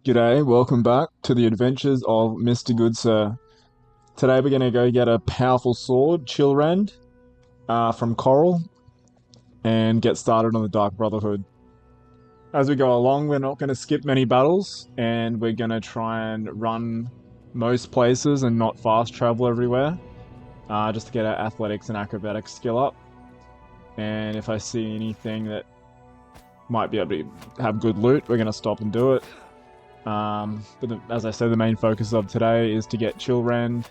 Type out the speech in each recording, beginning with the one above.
G'day, welcome back to the adventures of Mr. Goodsir. Today we're going to go get a powerful sword, Chillrend, from Coral, and get started on the Dark Brotherhood. As we go along, we're not going to skip many battles, and we're going to try and run most places and not fast travel everywhere, just to get our athletics and acrobatics skill up. And if I see anything that might be able to have good loot, we're going to stop and do it. As I said, the main focus of today is to get Chillrend,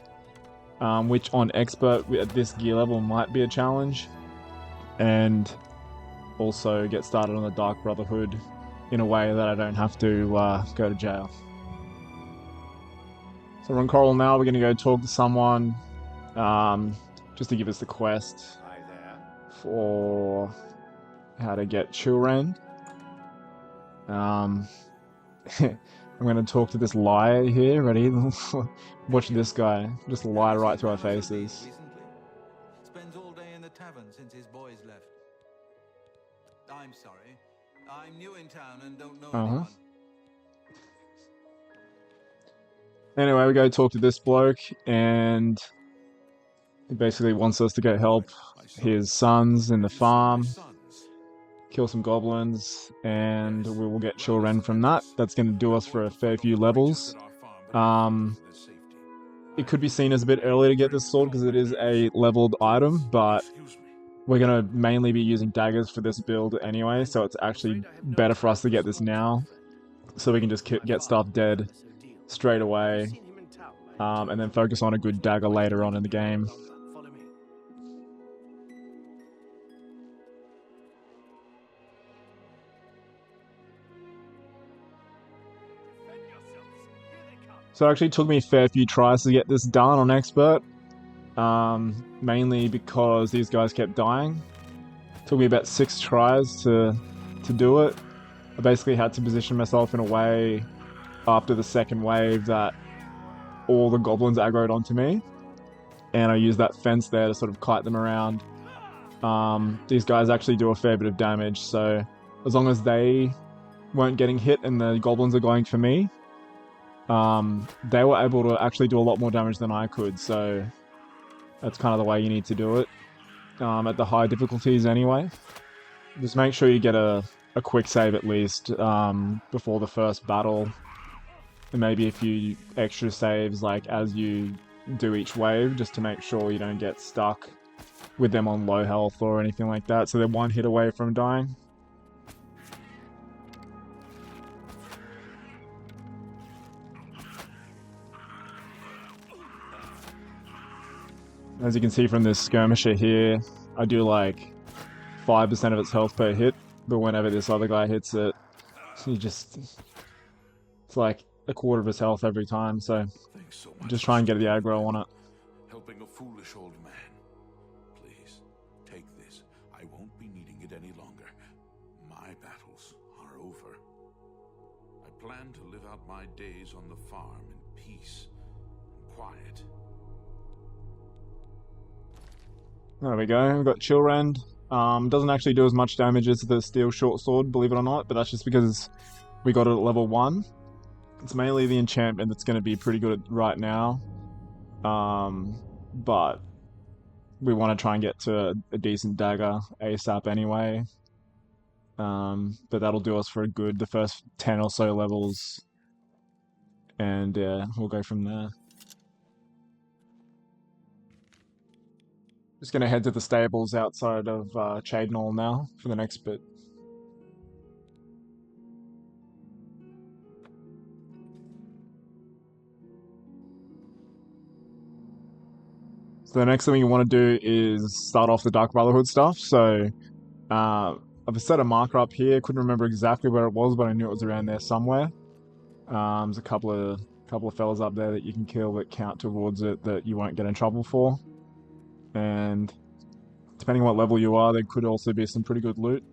which on expert at this gear level might be a challenge, and also get started on the Dark Brotherhood in a way that I don't have to go to jail. So we're on Coral now. We're going to go talk to someone just to give us the quest for how to get Chillrend. I'm going to talk to this liar here. Ready? Watch this guy just lie right to our faces. Spends all day in the tavern since his boys left. I'm sorry. I'm new in town and don't know anyone. Anyway, we go talk to this bloke, and he basically wants us to go help his sons in the farm, kill some goblins, and we will get Chillrend from that. That's going to do us for a fair few levels. It could be seen as a bit early to get this sword because it is a leveled item, but we're going to mainly be using daggers for this build anyway, so it's actually better for us to get this now, so we can just get stuff dead straight away, and then focus on a good dagger later on in the game. So it actually took me a fair few tries to get this done on expert, mainly because these guys kept dying. It took me about 6 tries to do it. I basically had to position myself in a way after the second wave that all the goblins aggroed onto me, and I used that fence there to sort of kite them around. These guys actually do a fair bit of damage, so as long as they weren't getting hit and the goblins are going for me, they were able to actually do a lot more damage than I could, so that's kind of the way you need to do it, at the high difficulties anyway. Just make sure you get a quick save at least before the first battle, and maybe a few extra saves like as you do each wave, just to make sure you don't get stuck with them on low health or anything like that, so they're one hit away from dying. As you can see from this skirmisher here, I do like 5% of its health per hit, but whenever this other guy hits it, it's like a quarter of his health every time, so just try and get the aggro on it. Helping a foolish old man. Please, take this. I won't be needing it any longer. My battles are over. I plan to live out my days on the farm in peace and quiet. There we go, we've got Chillrend. Doesn't actually do as much damage as the steel short sword, believe it or not, but that's just because we got it at level 1. It's mainly the enchantment that's going to be pretty good right now, but we want to try and get to a decent dagger ASAP anyway. But that'll do us for the first 10 or so levels, and yeah, we'll go from there. Just going to head to the stables outside of Chadenall now for the next bit. So the next thing you want to do is start off the Dark Brotherhood stuff. So I've set a marker up here. Couldn't remember exactly where it was, but I knew it was around there somewhere. There's a couple of fellas up there that you can kill that count towards it that you won't get in trouble for. And depending on what level you are, there could also be some pretty good loot.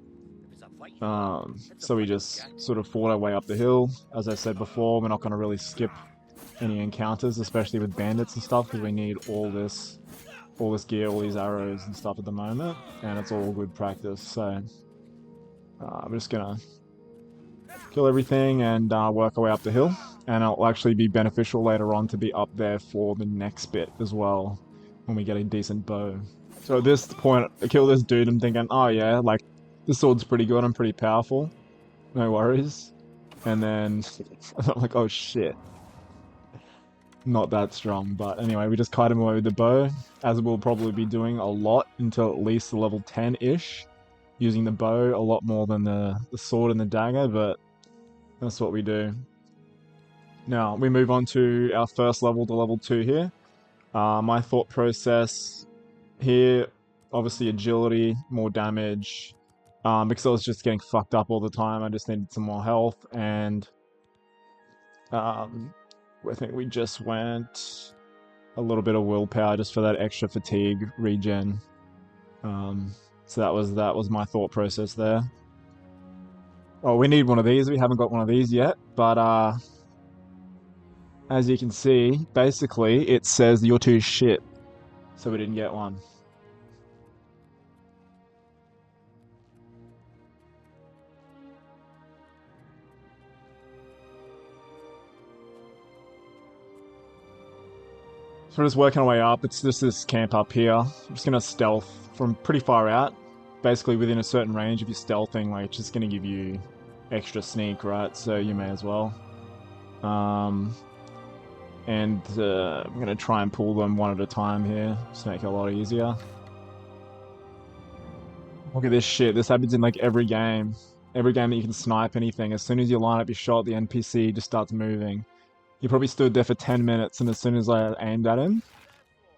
So we just sort of fought our way up the hill. As I said before, we're not going to really skip any encounters, especially with bandits and stuff, because we need all this gear, all these arrows and stuff at the moment, and it's all good practice. So I'm just gonna kill everything, and work our way up the hill. And it'll actually be beneficial later on to be up there for the next bit as well, when we get a decent bow. So at this point, I kill this dude, I'm thinking, oh yeah, like, this sword's pretty good, I'm pretty powerful, no worries. And then, I'm like, oh shit, not that strong. But anyway, we just kite him away with the bow, as we'll probably be doing a lot until at least level 10-ish, using the bow a lot more than the sword and the dagger, but that's what we do. Now, we move on to our first level to level 2 here. My thought process here, obviously agility, more damage, because I was just getting fucked up all the time. I just needed some more health, and I think we just went a little bit of willpower just for that extra fatigue regen. So that was my thought process there. Oh, we need one of these. We haven't got one of these yet, but as you can see, basically it says you're too shit, so we didn't get one. So we're just working our way up. It's just this camp up here. I'm just gonna stealth from pretty far out. Basically within a certain range, if you're stealthing, like, it's just gonna give you extra sneak, right? So you may as well. And I'm gonna try and pull them one at a time here, just to make it a lot easier. Look at this shit. This happens in like every game. Every game that you can snipe anything. As soon as you line up your shot, the NPC just starts moving. He probably stood there for 10 minutes, and as soon as I aimed at him,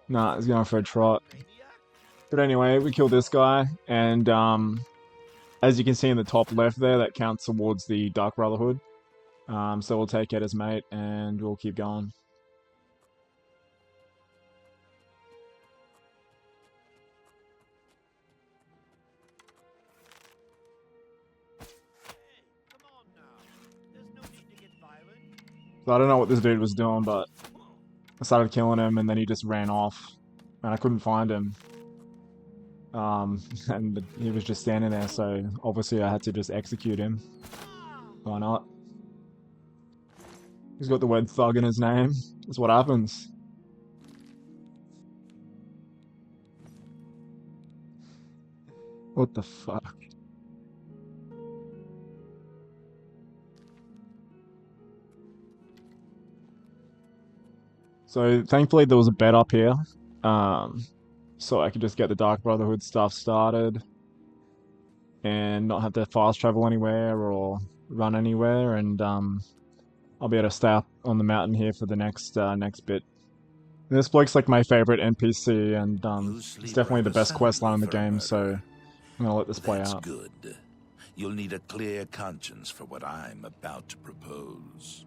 nah, he's going for a trot. But anyway, we killed this guy, and as you can see in the top left there, that counts towards the Dark Brotherhood. So we'll take it as mate, and we'll keep going. So I don't know what this dude was doing, but I started killing him, and then he just ran off, and I couldn't find him. And he was just standing there, so obviously I had to just execute him. Why not? He's got the word thug in his name. That's what happens. What the fuck? So thankfully there was a bed up here, so I could just get the Dark Brotherhood stuff started and not have to fast travel anywhere or run anywhere, and I'll be able to stay up on the mountain here for the next bit. And this bloke's like my favorite NPC, and it's definitely the best quest line in the game, so I'm gonna let this play out. That's good. You'll need a clear conscience for what I'm about to propose.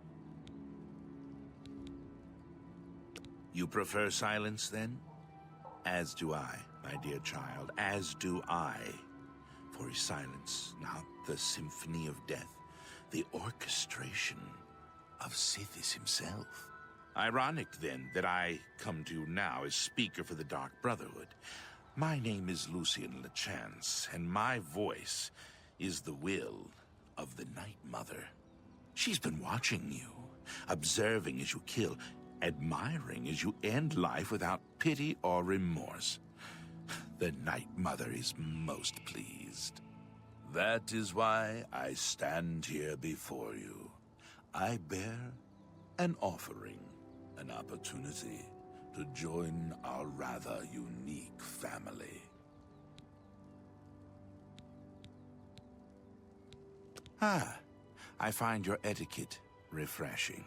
You prefer silence, then? As do I, my dear child, as do I. For is silence not the symphony of death, the orchestration of Sithis himself? Ironic, then, that I come to you now as speaker for the Dark Brotherhood. My name is Lucian LeChance, and my voice is the will of the Night Mother. She's been watching you, observing as you kill, admiring as you end life without pity or remorse. The Night Mother is most pleased. That is why I stand here before you. I bear an offering, an opportunity to join our rather unique family. I find your etiquette refreshing.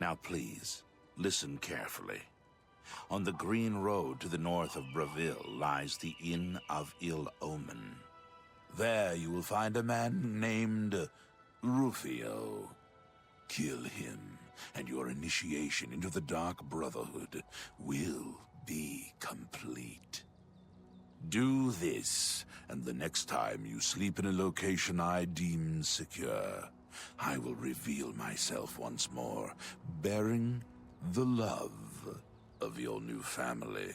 Now please, listen carefully. On the green road to the north of Braville lies the Inn of Ill Omen. There you will find a man named Rufio. Kill him, and your initiation into the Dark Brotherhood will be complete. Do this, and the next time you sleep in a location I deem secure, I will reveal myself once more, bearing the love of your new family.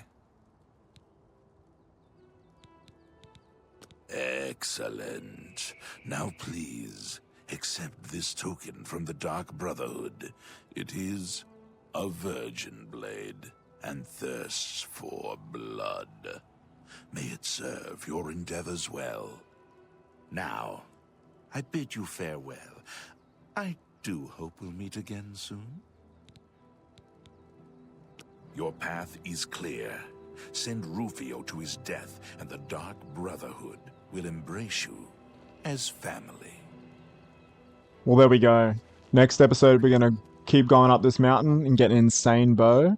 Excellent. Now please, Accept this token from the Dark Brotherhood. It is a virgin blade and thirsts for blood. May it serve your endeavors well. Now, I bid you farewell. I do hope we'll meet again soon. Your path is clear. Send Rufio to his death, and the Dark Brotherhood will embrace you as family. Well, there we go. Next episode, we're going to keep going up this mountain and get an insane bow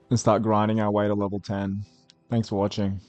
and start grinding our way to level 10. Thanks for watching.